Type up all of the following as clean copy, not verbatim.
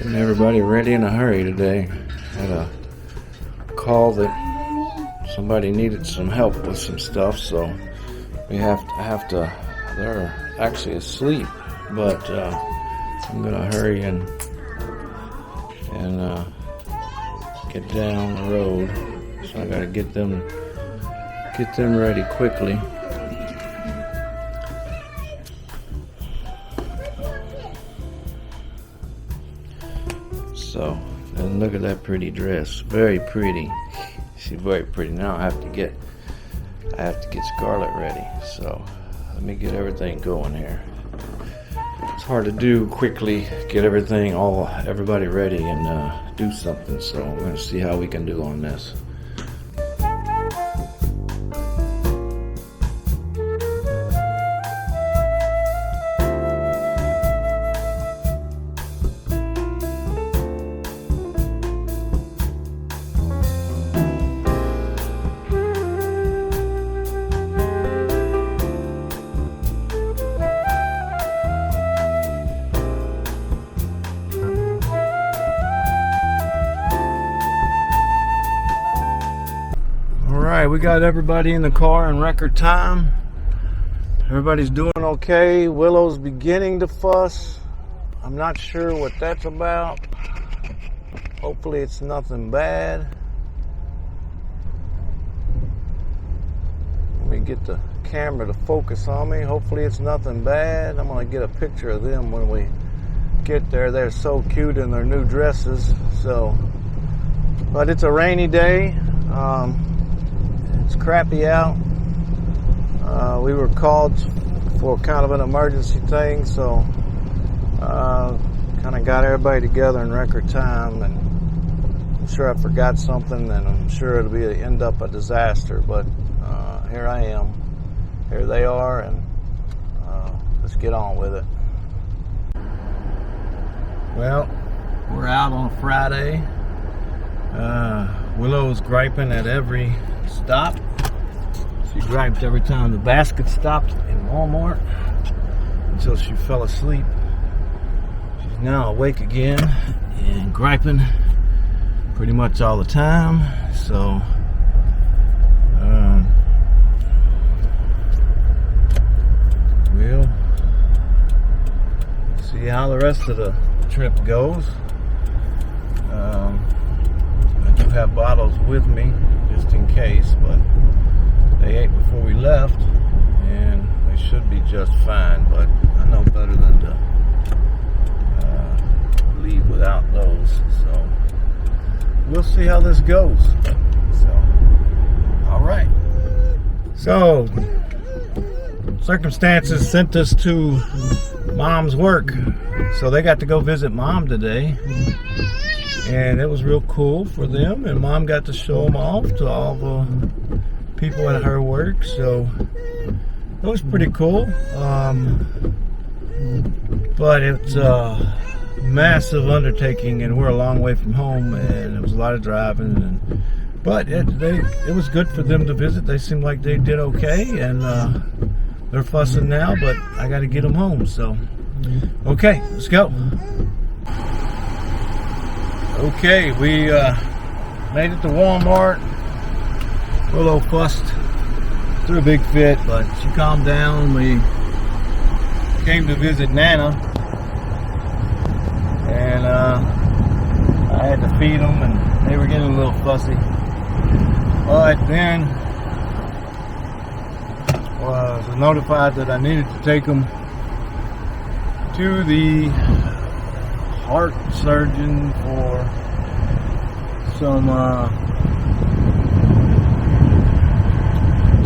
Getting everybody ready in a hurry today. Had a call that somebody needed some help with some stuff, so we have to. They're actually asleep, but I'm gonna hurry and get down the road. So I gotta get them ready quickly. So, and look at that pretty dress. Very pretty. She's very pretty. Now I have to get Scarlett ready. So let me get everything going here. It's hard to do quickly, get everybody ready and do something. So we're gonna see how we can do on this. Alright, we got everybody in the car in record time. Everybody's doing okay. Willow's beginning to fuss. I'm not sure what that's about. Hopefully it's nothing bad. Let me get the camera to focus on me. Hopefully it's nothing bad. I'm going to get a picture of them when we get there. They're so cute in their new dresses. But it's a rainy day. It's crappy out. We were called for kind of an emergency thing, so kind of got everybody together in record time, and I'm sure I forgot something, and I'm sure it'll end up a disaster, but here I am. Here they are, and let's get on with it. Well, we're out on a Friday. Willow's griping at every stop. She griped every time the basket stopped in Walmart until she fell asleep. She's now awake again and griping pretty much all the time. So we'll see how the rest of the trip goes. I do have bottles with me just in case, but they ate before we left and they should be just fine, but I know better than to leave without those, so we'll see how this goes. So, alright, so circumstances sent us to Mom's work, so they got to go visit Mom today. And it was real cool for them, and Mom got to show them off to all the people at her work, so it was pretty cool. But it's a massive undertaking, and we're a long way from home, and it was a lot of driving. But it was good for them to visit. They seemed like they did okay, and they're fussing now, but I got to get them home. So, okay, let's go. Okay, we made it to Walmart. Willow fussed through a big fit, but she calmed down. We came to visit Nana, and I had to feed them, and they were getting a little fussy. But then was notified that I needed to take them to the heart surgeon for some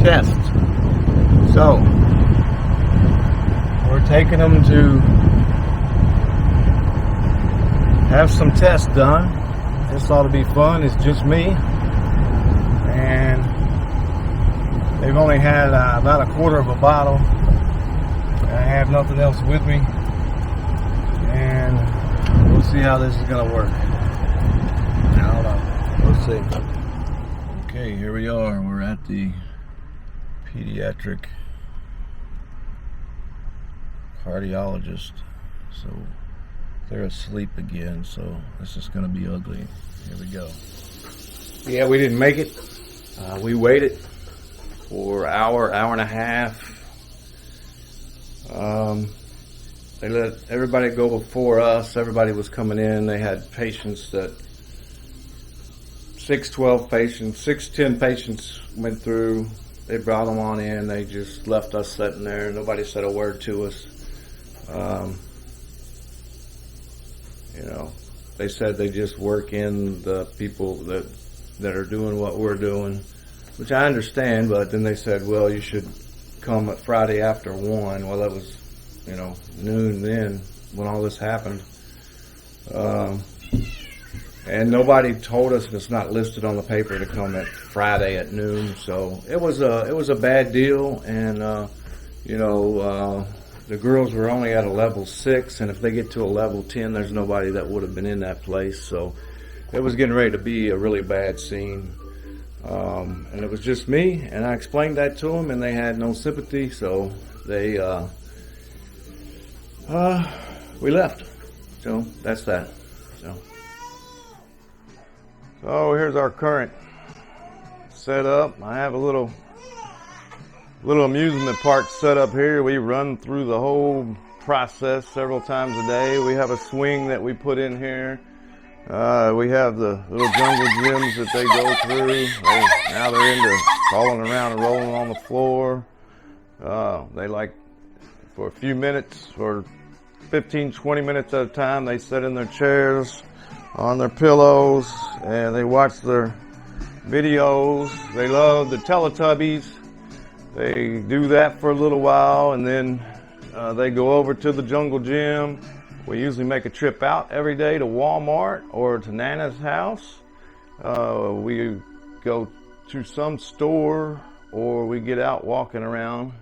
tests. So we're taking them to have some tests done. This ought to be fun. It's just me, and they've only had about a quarter of a bottle. I have nothing else with me, and we'll see how this is going to work. I don't know. We'll see. Okay, here we are. We're at the pediatric cardiologist. So They're asleep again, so this is going to be ugly. Here we go. Yeah, we didn't make it. We waited for an hour and a half. They let everybody go before us. Everybody was coming in. They had patients that 10 patients went through. They brought them on in. They just left us sitting there. Nobody said a word to us. They said they just work in the people that are doing what we're doing, which I understand, but then they said, well, you should come at Friday after 1. Well, it was, noon then when all this happened. And nobody told us, and it's not listed on the paper, to come at Friday at noon. So it was a bad deal, and the girls were only at a level 6, and if they get to a level 10, there's nobody that would have been in that place. So it was getting ready to be a really bad scene. And it was just me, and I explained that to them, and they had no sympathy, so we left. So that's that. So here's our current setup. I have a little amusement park set up here. We run through the whole process several times a day. We have a swing that we put in here. We have the little jungle gyms that they go through. Now they're into crawling around and rolling on the floor. They like, for a few minutes, for 15, 20 minutes at a time, they sit in their chairs on their pillows and they watch their videos. They love the Teletubbies. They do that for a little while, and then they go over to the jungle gym. We usually make a trip out every day to Walmart or to Nana's house. We go to some store, or we get out walking around.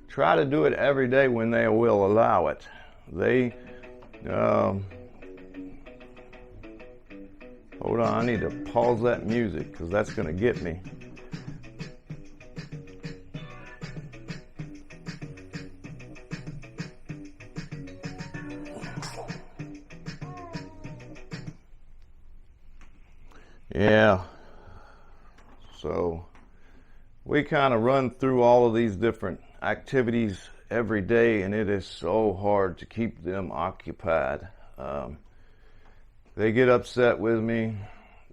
Try to do it every day when they will allow it. Hold on, I need to pause that music because that's going to get me. Yeah, so we kind of run through all of these different activities every day, and it is so hard to keep them occupied. They get upset with me.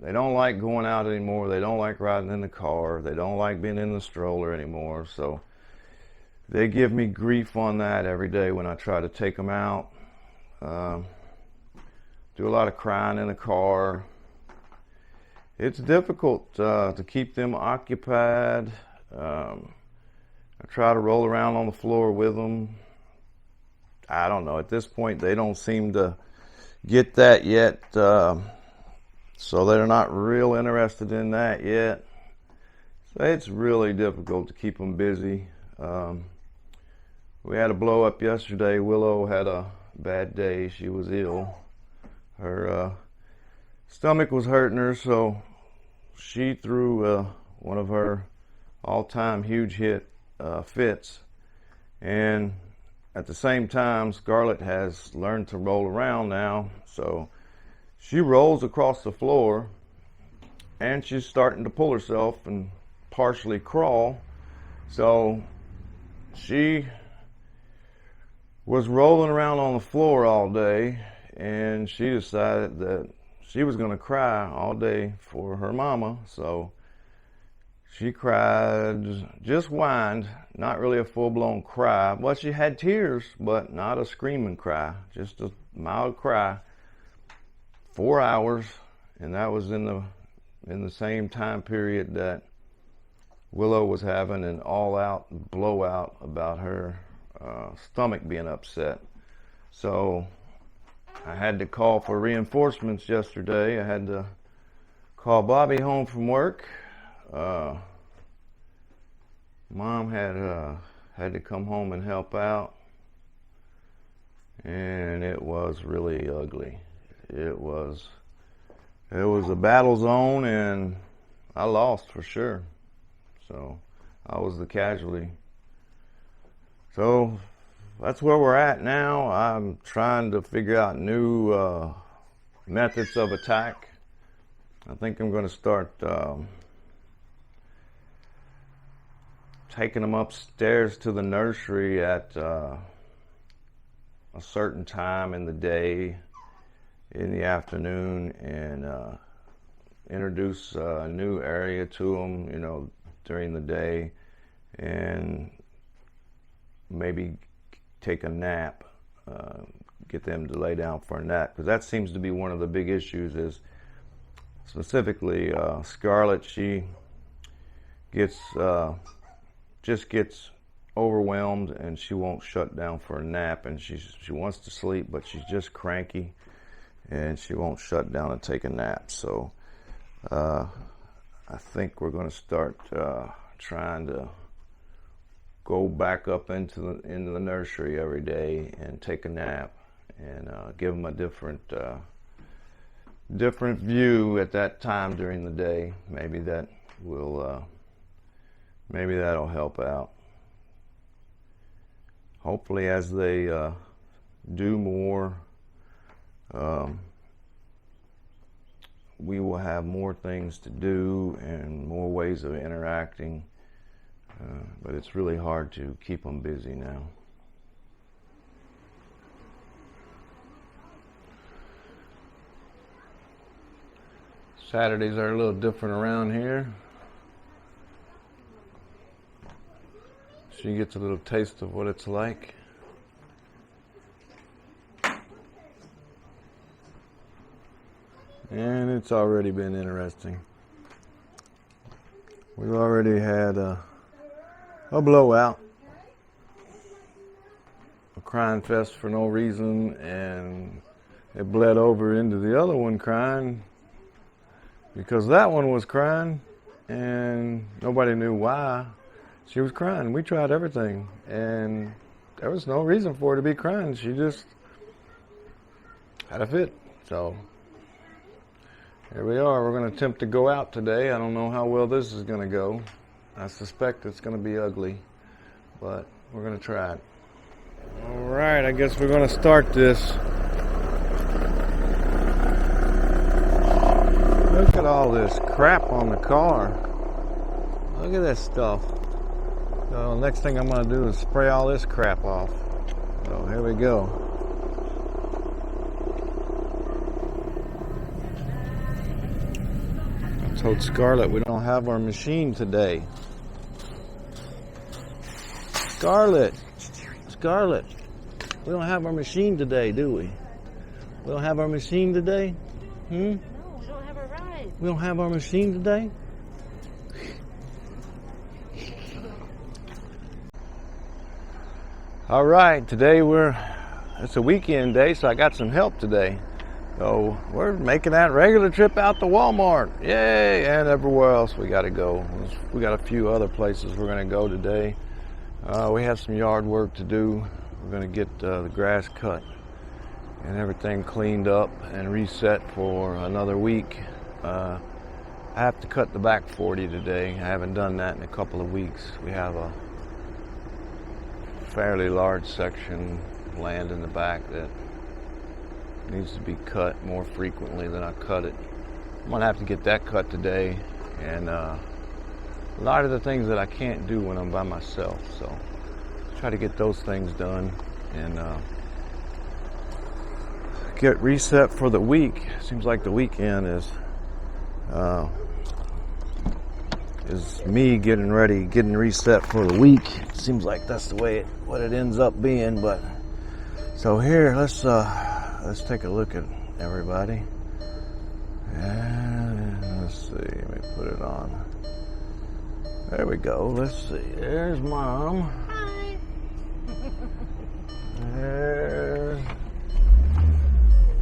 They don't like going out anymore. They don't like riding in the car. They don't like being in the stroller anymore. So they give me grief on that every day when I try to take them out. Do a lot of crying in the car. It's difficult to keep them occupied. I try to roll around on the floor with them. I don't know. At this point, they don't seem to get that yet. So they're not real interested in that yet. So it's really difficult to keep them busy. We had a blow up yesterday. Willow had a bad day. She was ill. Her stomach was hurting her, so she threw one of her all-time huge hit fits. And at the same time, Scarlett has learned to roll around now, so she rolls across the floor and she's starting to pull herself and partially crawl. So she was rolling around on the floor all day, and she decided that she was going to cry all day for her mama. So she cried, just whined, not really a full-blown cry. Well, she had tears, but not a screaming cry, just a mild cry. 4 hours, and that was in the same time period that Willow was having an all-out blowout about her stomach being upset. So I had to call for reinforcements yesterday. I had to call Bobby home from work. Mom had to come home and help out, and it was really ugly. It was a battle zone, and I lost for sure. So I was the casualty. So that's where we're at now. I'm trying to figure out new methods of attack. I think I'm going to start taking them upstairs to the nursery at a certain time in the day, in the afternoon, and introduce a new area to them, you know, during the day, and maybe take a nap, get them to lay down for a nap, because that seems to be one of the big issues. Is specifically Scarlett, she gets just gets overwhelmed and she won't shut down for a nap, and she wants to sleep, but she's just cranky and she won't shut down and take a nap. So I think we're going to start trying to go back up into the nursery every day and take a nap, and give them a different view at that time during the day. Maybe that will maybe that'll help out. Hopefully, as they do more, we will have more things to do and more ways of interacting. But it's really hard to keep them busy now. Saturdays are a little different around here. She gets a little taste of what it's like. And it's already been interesting. We've already had a blowout, a crying fest for no reason, and it bled over into the other one crying because that one was crying and nobody knew why she was crying. We tried everything and there was no reason for her to be crying. She just had a fit. So here we are. We're going to attempt to go out today. I don't know how well this is going to go. I suspect it's going to be ugly, but we're going to try it. All right, I guess we're going to start this. Look at all this crap on the car. Look at this stuff. So next thing I'm going to do is spray all this crap off. So here we go. I told Scarlett we don't have our machine today. Scarlett, we don't have our machine today, do we? We don't have our machine today? No, we don't have a ride. We don't have our machine today? All right, today it's a weekend day, so I got some help today. So we're making that regular trip out to Walmart. Yay! And everywhere else we got to go. We got a few other places we're going to go today. We have some yard work to do. We're going to get the grass cut and everything cleaned up and reset for another week. I have to cut the back 40 today. I haven't done that in a couple of weeks. We have a fairly large section of land in the back that needs to be cut more frequently than I cut it. I'm going to have to get that cut today, and a lot of the things that I can't do when I'm by myself, so try to get those things done and get reset for the week. Seems like the weekend is me getting ready, getting reset for the week. Seems like that's the way what it ends up being. But so here, let's take a look at everybody. And let's see, let me put it on. There we go. Let's see. There's Mom. Hi.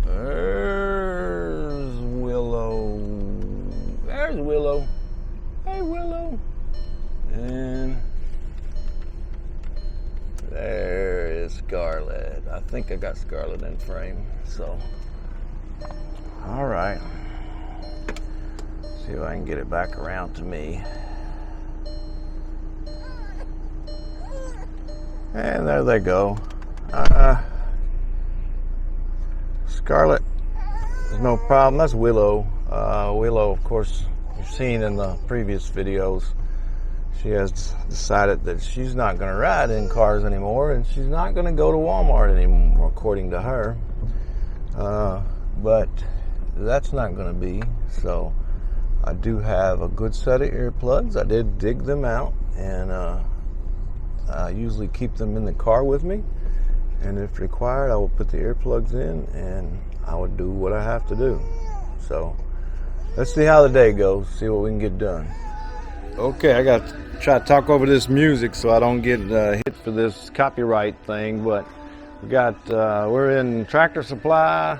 There's Willow. There's Willow. Hey, Willow. And there is Scarlett. I think I got Scarlett in frame. So, all right. See if I can get it back around to me. And there they go. Scarlet, there's no problem. That's Willow. Willow, of course, you've seen in the previous videos, she has decided that she's not going to ride in cars anymore, and she's not going to go to Walmart anymore, according to her. But that's not going to be. So I do have a good set of earplugs. I did dig them out, and I usually keep them in the car with me. And if required, I will put the earplugs in, and I would do what I have to do. So let's see how the day goes, see what we can get done. Okay, I got to try to talk over this music so I don't get hit for this copyright thing, but we're in Tractor Supply.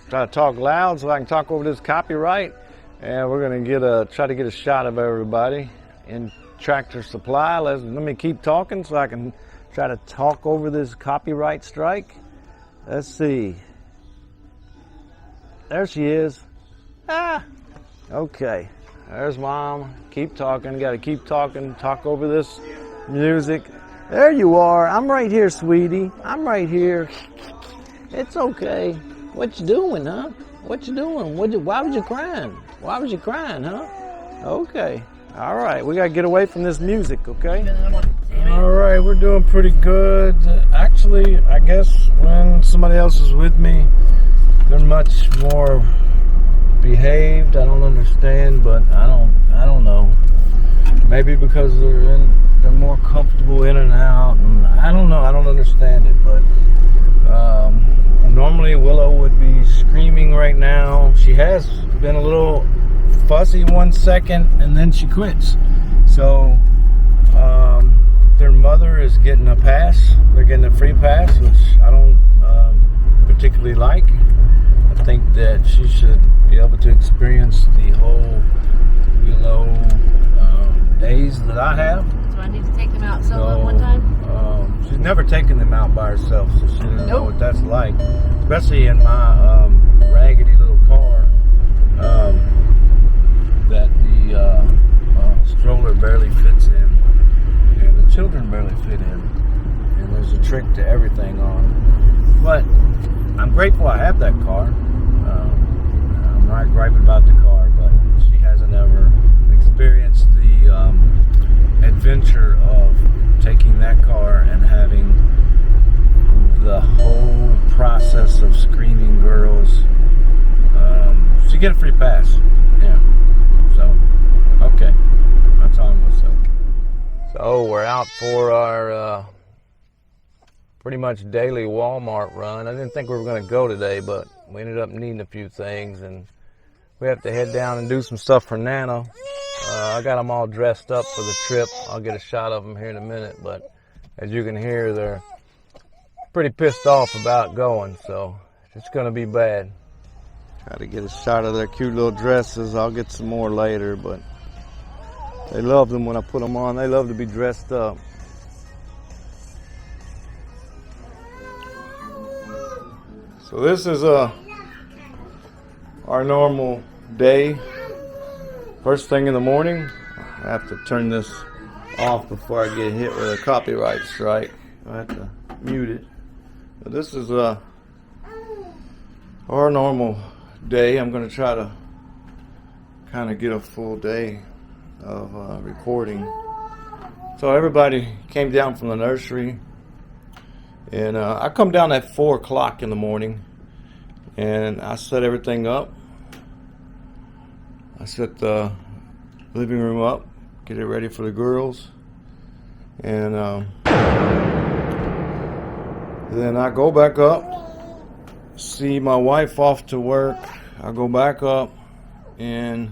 Try to talk loud so I can talk over this copyright, and we're gonna try to get a shot of everybody in Tractor Supply. Let me keep talking so I can try to talk over this copyright strike. Let's see. There she is. Okay. There's Mom. Keep talking. Got to keep talking. Talk over this music. There you are. I'm right here, sweetie. I'm right here. It's okay. What you doing, huh? What you doing? Why was you crying? Why was you crying, huh? Okay. All right. We got to get away from this music, okay? All right. We're doing pretty good. Actually, I guess when somebody else is with me, they're much more behaved. I don't understand, but I don't know. Maybe because they're more comfortable in and out, and I don't know. I don't understand it, but normally Willow would be screaming right now. She has been a little fussy 1 second, and then she quits. So their mother is getting a pass. They're getting a free pass, which I don't particularly like. I think that she should be able to experience the whole days that I have. So I need to take them out solo one time? She's never taken them out by herself, so she doesn't know what that's like. Especially in my raggedy little car that the stroller barely fits in, and the children barely fit in. And there's a trick to everything on. But I'm grateful I have that car. I'm not griping about the car, but she hasn't ever experienced the adventure of taking that car and having the whole process of screaming girls. She get a free pass. Yeah. So, okay. That's all I'm going to say. So, we're out for our pretty much daily Walmart run. I didn't think we were going to go today, but we ended up needing a few things, and we have to head down and do some stuff for Nana. I got them all dressed up for the trip. I'll get a shot of them here in a minute, but as you can hear, they're pretty pissed off about going, so it's going to be bad. Try to get a shot of their cute little dresses. I'll get some more later, but they love them when I put them on. They love to be dressed up. So this is our normal day. First thing in the morning, I have to turn this off before I get hit with a copyright strike. I have to mute it. But this is our normal day. I'm going to try to kind of get a full day of recording. So everybody came down from the nursery, and I come down at 4 o'clock in the morning, and I set everything up. I set the living room up, get it ready for the girls, and then I go back up, see my wife off to work. I go back up and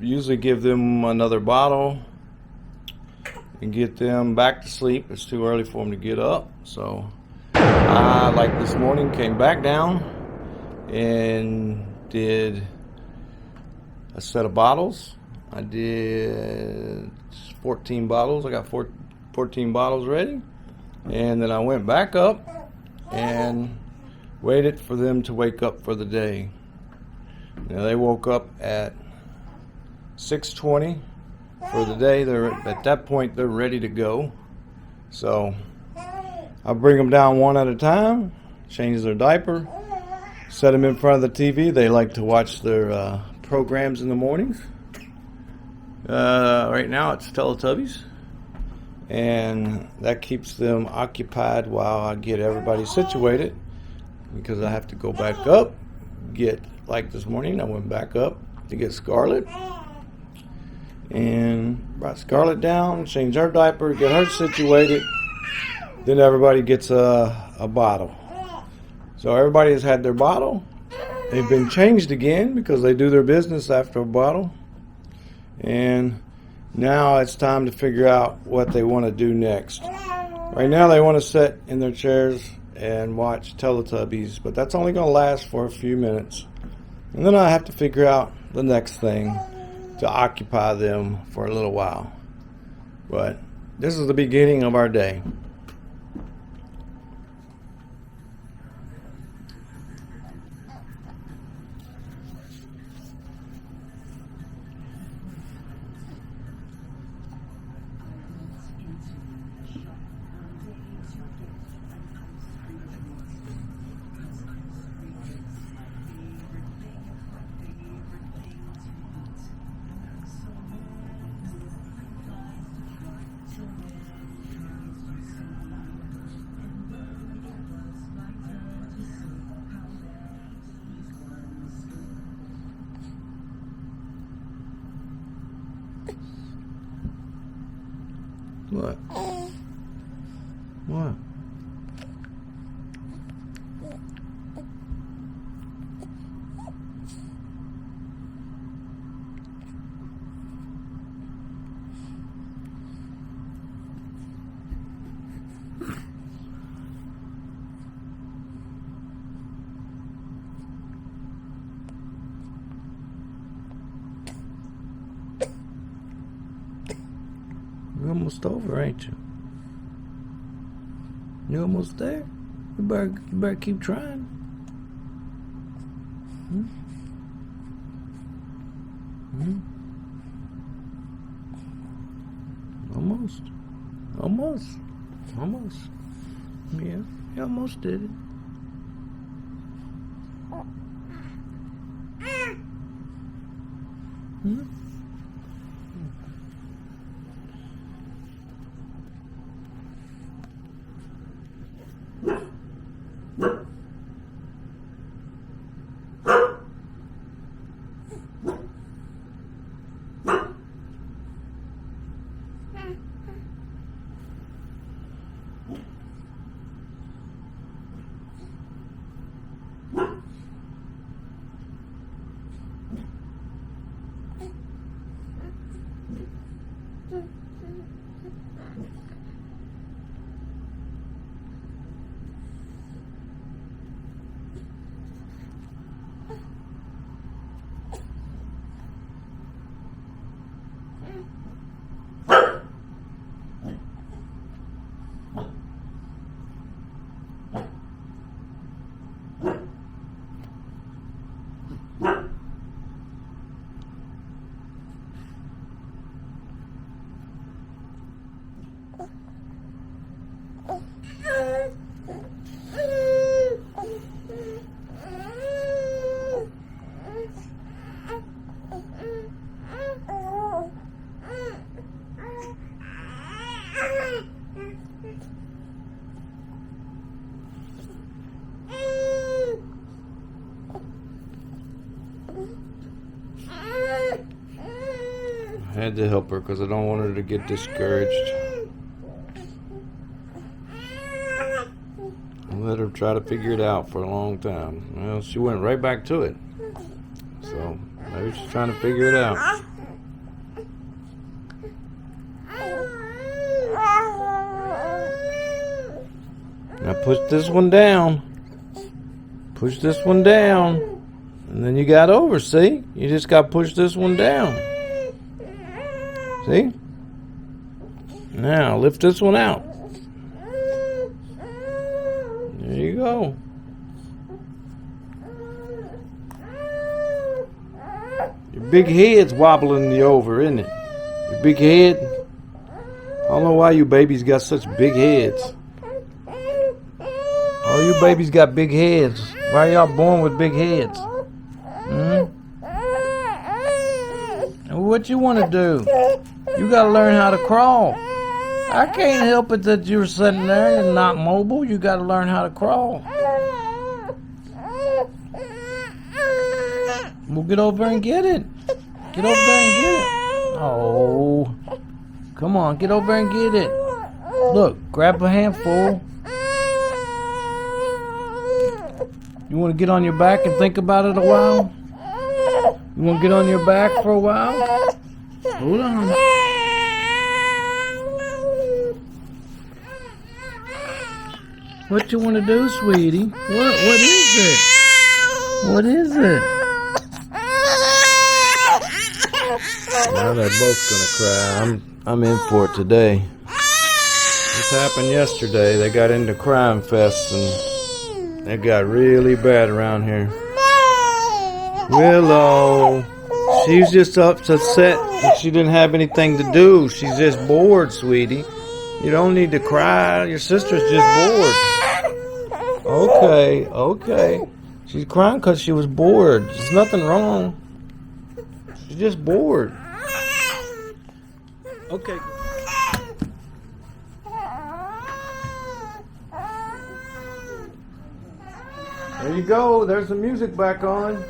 usually give them another bottle and get them back to sleep. It's too early for them to get up, so I, like this morning, came back down and did a set of bottles. I did 14 bottles. I got 14 bottles ready, and then I went back up and waited for them to wake up for the day. Now they woke up at 6:20 for the day. At that point they're ready to go. So I bring them down one at a time, change their diaper, set them in front of the TV. They like to watch their programs in the mornings. Right now it's Teletubbies, and that keeps them occupied while I get everybody situated, because I have to go back up, like this morning I went back up to get Scarlet, and brought Scarlet down, change her diaper, get her situated. Then everybody gets a bottle. So everybody has had their bottle. They've been changed again because they do their business after a bottle. And now it's time to figure out what they want to do next. Right now they want to sit in their chairs and watch Teletubbies, but that's only going to last for a few minutes. And then I have to figure out the next thing to occupy them for a little while. But this is the beginning of our day. What? What? You're almost over, ain't you? You're almost there. You better keep trying. Hmm? Hmm? Almost. Yeah, you almost did it. Hmm? I had to help her because I don't want her to get discouraged. I let her try to figure it out for a long time. Well, she went right back to it. So maybe she's trying to figure it out. Now push this one down. Push this one down. And then you got over, see? You just got to push this one down. See? Now lift this one out. There you go. Your big head's wobbling you over, isn't it? Your big head. I don't know why you babies got such big heads. you babies got big heads? Why are y'all born with big heads? What you want to do? You got to learn how to crawl. I can't help it that you're sitting there and not mobile. You got to learn how to crawl. Well, get over there and get it. Get over there and get it. Oh, come on, get over there and get it. Look, grab a handful. You want to get on your back and think about it a while? You want to get on your back for a while? Hold on. What you want to do, sweetie? What is it? What is it? Now they're both gonna cry. I'm in for it today. This happened yesterday. They got into Crime Fest and it got really bad around here. Willow, she's just upset that she didn't have anything to do. She's just bored, sweetie. You don't need to cry. Your sister's just bored. Okay. She's crying because she was bored. There's nothing wrong. She's just bored. Okay. There you go. There's the music back on.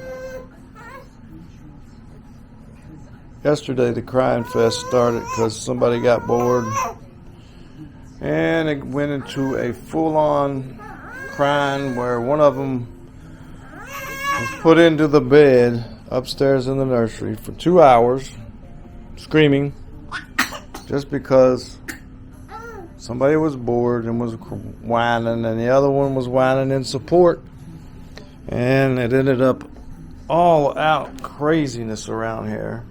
Yesterday the crying fest started because somebody got bored. And it went into a full-on crying where one of them was put into the bed upstairs in the nursery for 2 hours, screaming, just because somebody was bored and was whining, and the other one was whining in support. And it ended up all out craziness around here.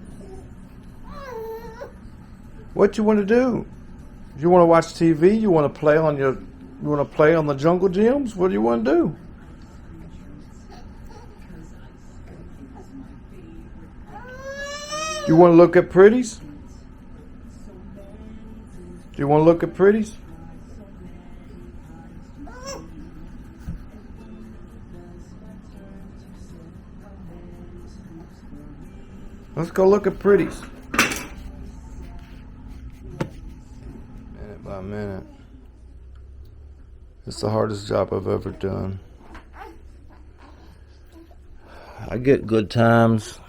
What you want to do? You want to watch TV? You want to play on the jungle gyms? What do you want to do? You want to look at pretties? Do you want to look at pretties? Let's go look at pretties. Minute by minute. It's the hardest job I've ever done. I get good times.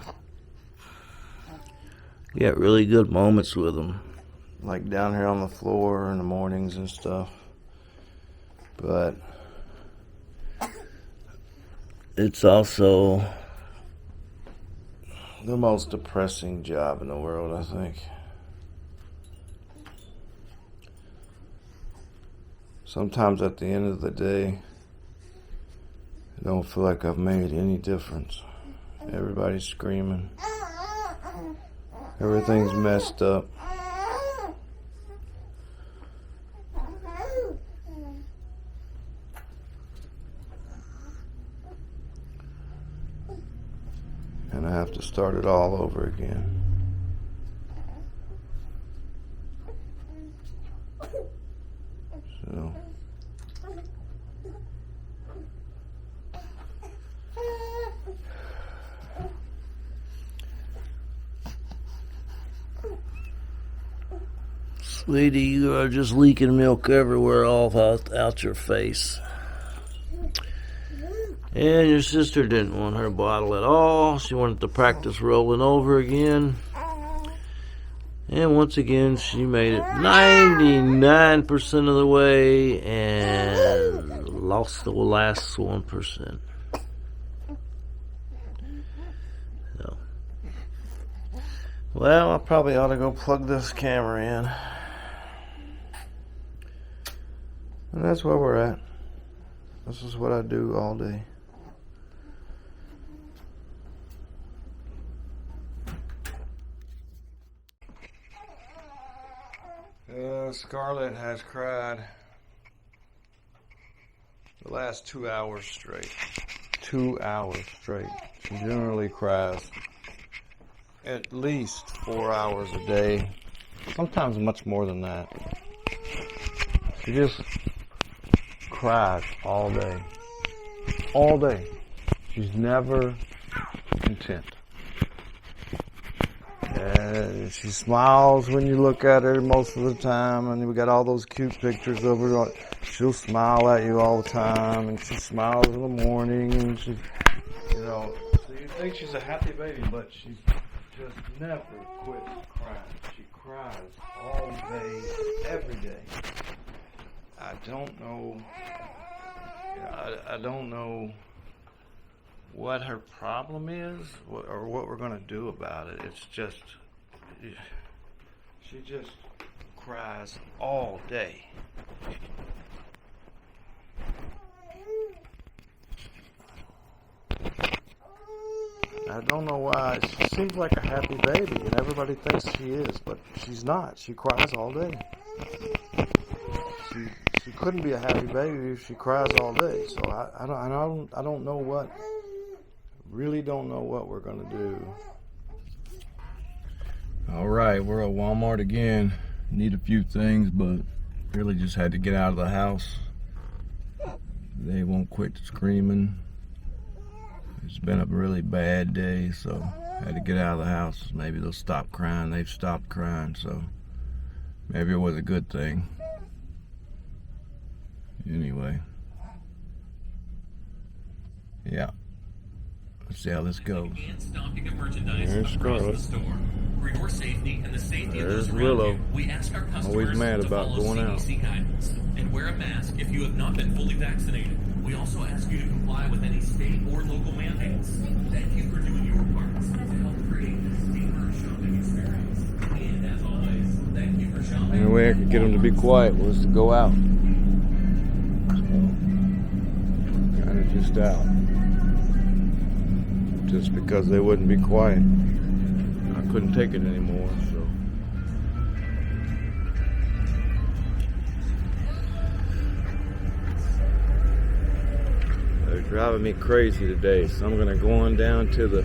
Get really good moments with them. Like down here on the floor in the mornings and stuff. But it's also the most depressing job in the world, I think. Sometimes at the end of the day, I don't feel like I've made any difference. Everybody's screaming. Everything's messed up. And I have to start it all over again. So sweetie, you are just leaking milk everywhere, all out your face. And your sister didn't want her bottle at all. She wanted to practice rolling over again. And once again, she made it 99% of the way and lost the last 1%. So, well, I probably ought to go plug this camera in. And that's where we're at. This is what I do all day. Scarlett has cried the last 2 hours straight. 2 hours straight. She generally cries at least 4 hours a day. Sometimes much more than that. She just cries all day. All day. She's never content. She smiles when you look at her most of the time, and we got all those cute pictures of her. She'll smile at you all the time, and she smiles in the morning, and she, so you think she's a happy baby, but she just never quits crying. She cries all day, every day. I don't know what her problem is or what we're going to do about it. It's just, she just cries all day. I don't know why. She seems like a happy baby, and everybody thinks she is, but she's not. She cries all day. She couldn't be a happy baby if she cries all day. So I don't know what. Really don't know what we're gonna do. All right, we're at Walmart again. Need a few things, but really just had to get out of the house. They won't quit screaming. It's been a really bad day, so had to get out of the house. Maybe they'll stop crying. They've stopped crying, so maybe it was a good thing. Anyway, yeah. Let's see how this goes. There's Scarlet. For your safety and the safety of those Willow. We ask our customers always mad about going out. And wear a mask if you have not been fully vaccinated. We also ask you to comply with any state or local mandates. Thank you for doing your part to help create this safer shopping experience. And as always, thank you for shopping. The only way I could get them to be quiet was to go out. So, kind of just out. Just because they wouldn't be quiet. I couldn't take it anymore, so. They're driving me crazy today, so I'm gonna go on down to the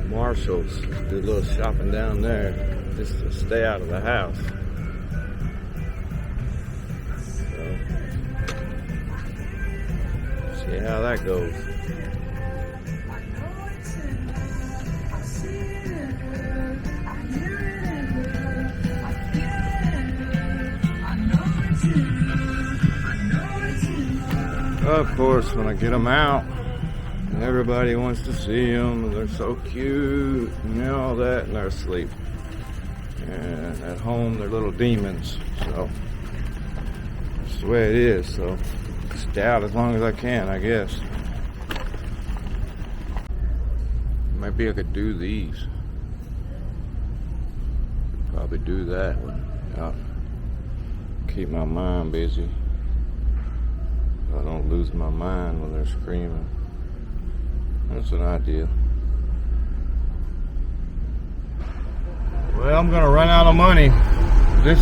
Marshalls, do a little shopping down there, just to stay out of the house. So, see how that goes. Of course, when I get them out, and everybody wants to see them, and they're so cute, and all that, and they're asleep. And at home, they're little demons, so that's the way it is. So stay out as long as I can, I guess. Maybe I could do these. Probably do that one. Yeah. Keep my mind busy. I don't lose my mind when they're screaming. That's an idea. Well, I'm gonna run out of money. This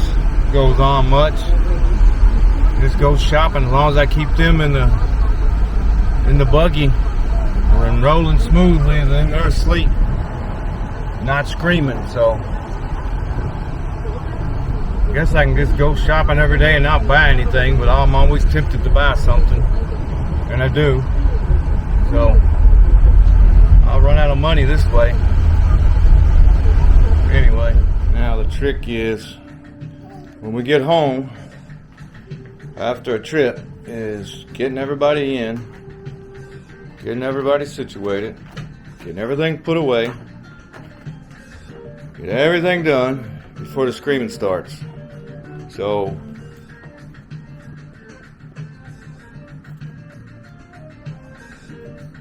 goes on much. This goes shopping as long as I keep them in the buggy and rolling smoothly, and then they're asleep, not screaming. So I guess I can just go shopping every day and not buy anything, but I'm always tempted to buy something, and I do. So I'll run out of money this way. Anyway, now the trick is, when we get home after a trip, is getting everybody in, getting everybody situated, getting everything put away, get everything done before the screaming starts. So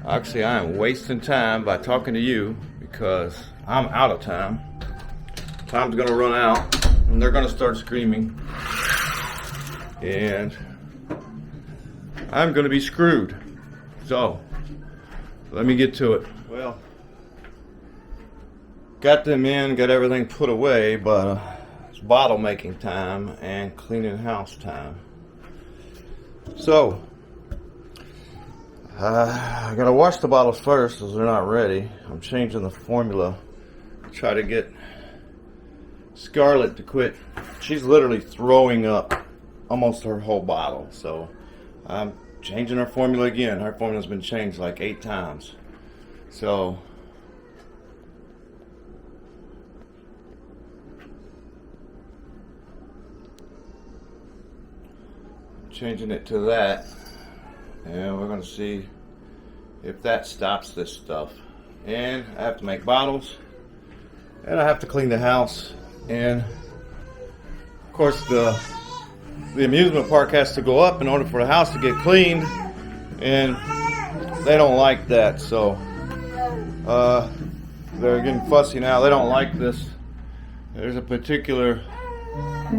actually, I am wasting time by talking to you because I'm out of time. Time's gonna run out, and they're gonna start screaming, and I'm gonna be screwed. So let me get to it. Well, got them in, got everything put away, but it's bottle making time and cleaning house time. So I gotta wash the bottles first because they're not ready. I'm changing the formula to try to get Scarlet to quit. She's literally throwing up almost her whole bottle, so I'm changing our formula again. Our formula's been changed like 8 times. So changing it to that, and we're going to see if that stops this stuff. And I have to make bottles, and I have to clean the house, and of course the amusement park has to go up in order for the house to get cleaned, and they don't like that. So they're getting fussy now. They don't like this. There's a particular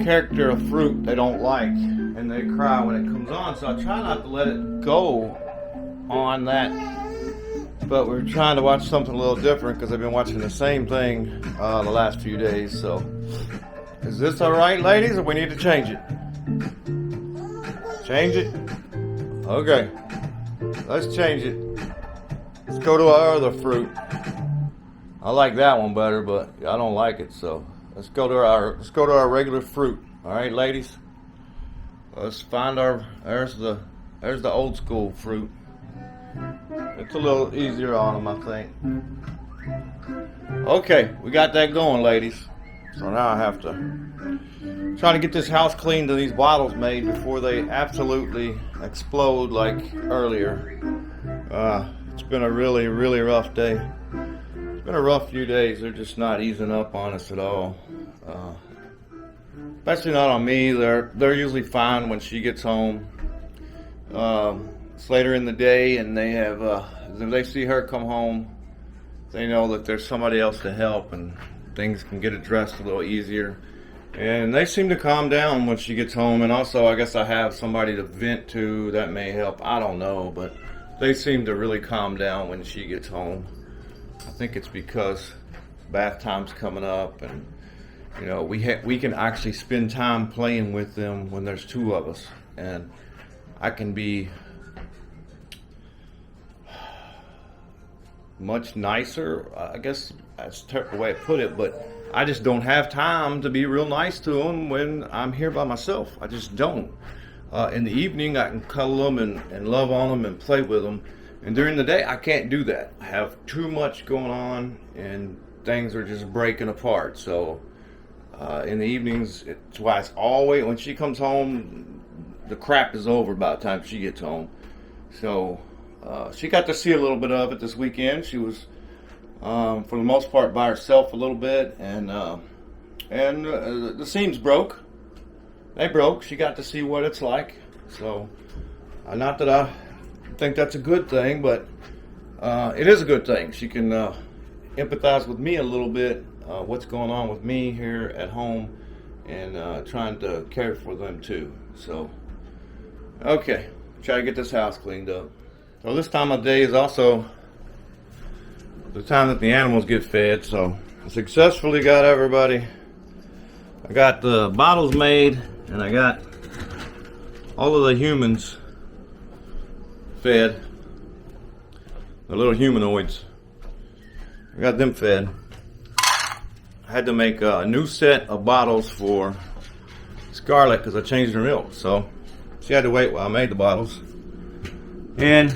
character of fruit they don't like, and they cry when it comes on. So I try not to let it go on that, but we're trying to watch something a little different because I've been watching the same thing the last few days. So is this all right, ladies, or we need to change it? Change it? Okay, let's change it. Let's go to our other fruit. I like that one better, but I don't like it, so let's go to our regular fruit. All right, ladies. Let's find our there's the old school fruit. It's a little easier on them, I think. Okay, we got that going, ladies. So now I have to try to get this house cleaned and these bottles made before they absolutely explode like earlier. It's been a really, really rough day. It's been a rough few days. They're just not easing up on us at all. Especially not on me. They're usually fine when she gets home. It's later in the day, and they have if they see her come home, they know that there's somebody else to help, and things can get addressed a little easier. And they seem to calm down when she gets home. And also, I guess I have somebody to vent to. That may help. I don't know, but they seem to really calm down when she gets home. I think it's because bath time's coming up, and you know, we can actually spend time playing with them when there's 2 of us, and I can be much nicer. I guess that's a terrible way to put it, but I just don't have time to be real nice to them when I'm here by myself. I just don't. In the evening, I can cuddle them and love on them and play with them. And during the day, I can't do that. I have too much going on, and things are just breaking apart. So in the evenings, it's why it's always, when she comes home, the crap is over by the time she gets home. So she got to see a little bit of it this weekend. She was, for the most part, by herself a little bit, and the seams broke. They broke. She got to see what it's like. So, not that I think that's a good thing, but it is a good thing. She can empathize with me a little bit, what's going on with me here at home, and trying to care for them too. So, okay, try to get this house cleaned up. So this time of day is also the time that the animals get fed. So I successfully got everybody. I got the bottles made, and I got all of the humans fed. The little humanoids. I got them fed. I had to make a new set of bottles for Scarlet because I changed her milk. So she had to wait while I made the bottles. And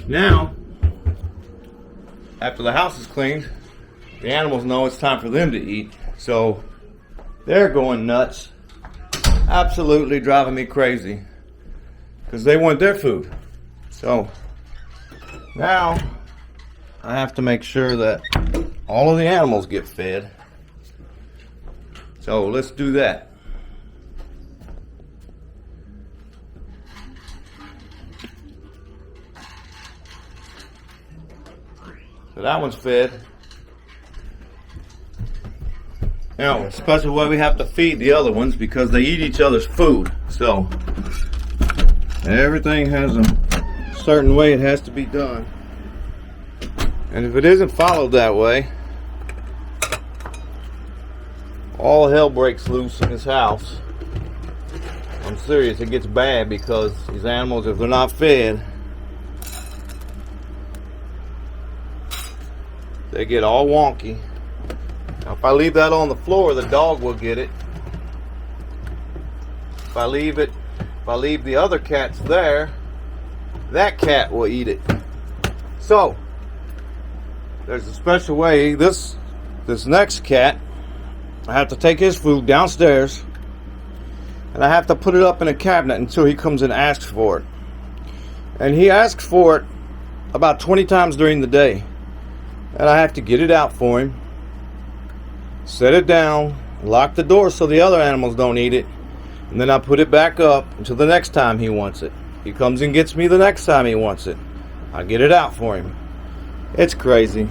now, after the house is cleaned, the animals know it's time for them to eat. So they're going nuts. Absolutely driving me crazy because they want their food. So now I have to make sure that all of the animals get fed. So let's do that. So that one's fed. Now, especially why we have to feed the other ones, because they eat each other's food. So everything has a certain way it has to be done. And if it isn't followed that way, all hell breaks loose in this house. I'm serious, it gets bad because these animals, if they're not fed, they get all wonky. Now, if I leave that on the floor, the dog will get it. If I leave it if I leave the other cats there, that cat will eat it. So there's a special way. This next cat, I have to take his food downstairs and I have to put it up in a cabinet until he comes and asks for it. And he asks for it about 20 times during the day. And I have to get it out for him, set it down, lock the door so the other animals don't eat it, and then I put it back up until the next time he wants it. He comes and gets me the next time he wants it. I get it out for him. It's crazy.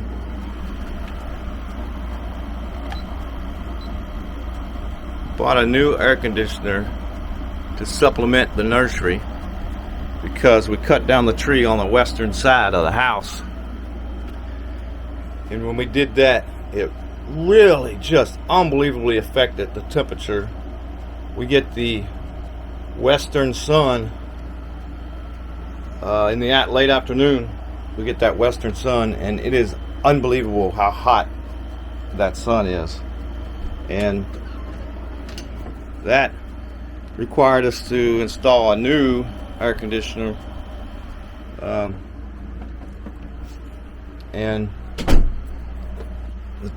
Bought a new air conditioner to supplement the nursery because we cut down the tree on the western side of the house. And when we did that, it really just unbelievably affected the temperature. We get the western sun in the late afternoon. We get that western sun, and it is unbelievable how hot that sun is. And that required us to install a new air conditioner, and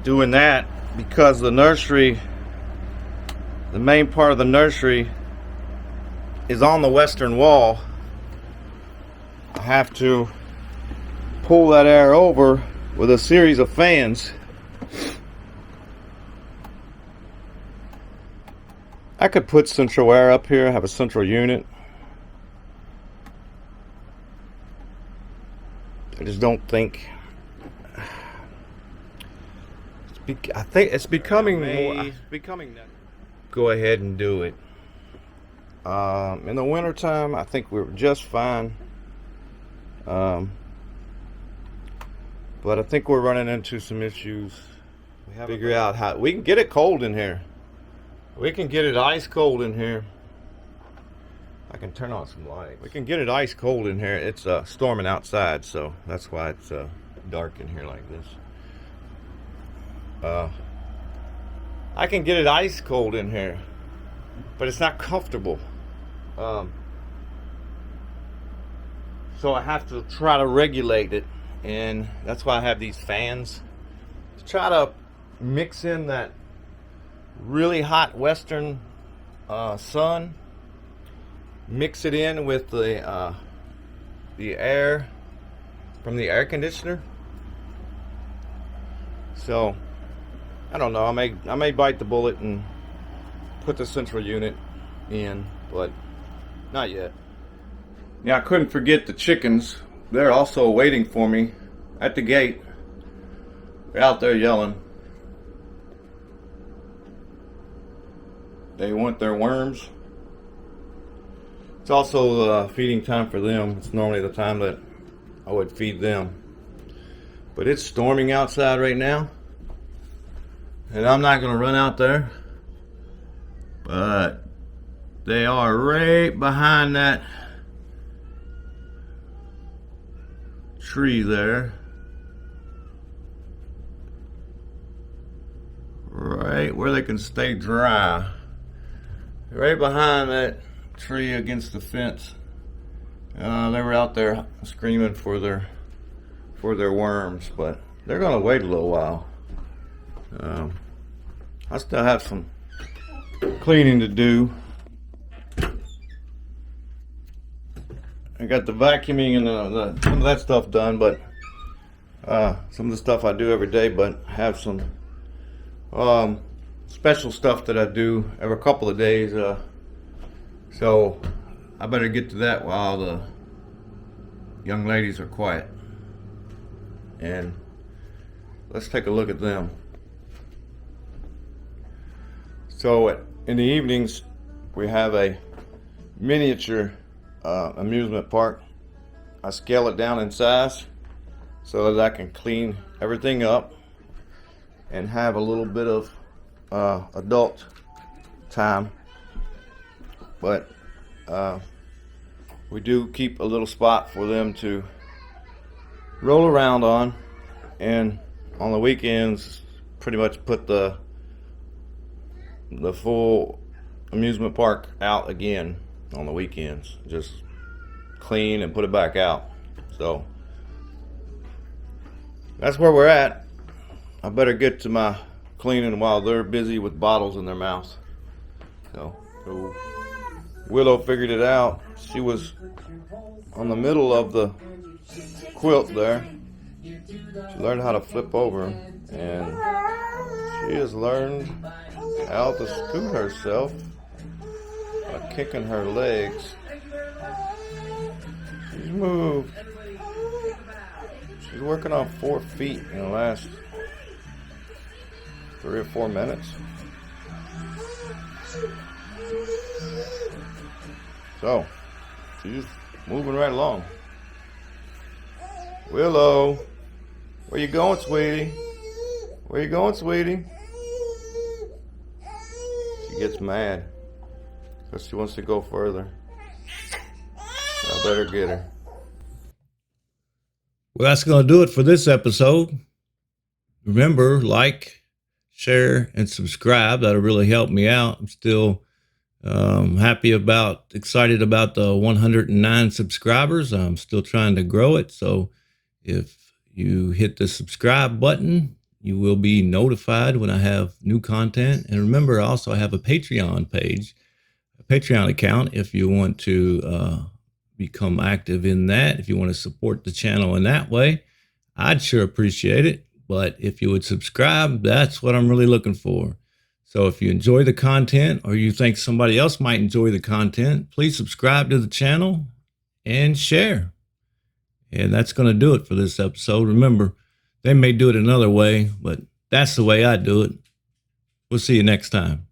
doing that because the nursery, the main part of the nursery is on the western wall. I have to pull that air over with a series of fans. I could put central air up here, have a central unit. I just don't think. I think it's becoming more. Go ahead and do it. In the wintertime, I think we're just fine. But I think we're running into some issues. We have to figure out how we can get it cold in here. We can get it ice cold in here. I can turn on some lights. We can get it ice cold in here. It's storming outside, so that's why it's dark in here like this. I can get it ice cold in here, but it's not comfortable. So I have to try to regulate it, and that's why I have these fans to try to mix in that really hot western sun, mix it in with the air from the air conditioner. So I don't know, I may bite the bullet and put the central unit in, but not yet. Yeah, I couldn't forget the chickens. They're also waiting for me at the gate. They're out there yelling. They want their worms. It's also feeding time for them. It's normally the time that I would feed them. But it's storming outside right now, and I'm not going to run out there. But they are right behind that tree there. Right where they can stay dry. Right behind that tree against the fence. They were out there screaming for their worms, but they're gonna wait a little while. I still have some cleaning to do. I got the vacuuming and some of that stuff done, but some of the stuff I do every day, but I have some special stuff that I do every couple of days. So I better get to that while the young ladies are quiet. And let's take a look at them. So in the evenings, we have a miniature amusement park. I scale it down in size so that I can clean everything up and have a little bit of adult time. But we do keep a little spot for them to roll around on, and on the weekends pretty much put the full amusement park out again. on the weekends. Just clean and put it back out. So that's where we're at. I better get to my cleaning while they're busy with bottles in their mouths. So Willow figured it out. She was on the middle of the quilt there. She learned how to flip over, and she has learned how to scoot herself by kicking her legs. She's moved. She's working on 4 feet in the last 3 or 4 minutes. So, she's moving right along. Willow, where you going, sweetie? Where you going, sweetie? She gets mad because she wants to go further. I better get her. Well, that's going to do it for this episode. Remember, like, share, and subscribe. That'll really help me out. I'm still excited about the 109 subscribers. I'm still trying to grow it. So if you hit the subscribe button, you will be notified when I have new content. And remember, I also have a Patreon page, a Patreon account, if you want to become active in that. If you want to support the channel in that way, I'd sure appreciate it. But if you would subscribe, that's what I'm really looking for. So if you enjoy the content, or you think somebody else might enjoy the content, please subscribe to the channel and share. And that's going to do it for this episode. Remember, they may do it another way, but that's the way I do it. We'll see you next time.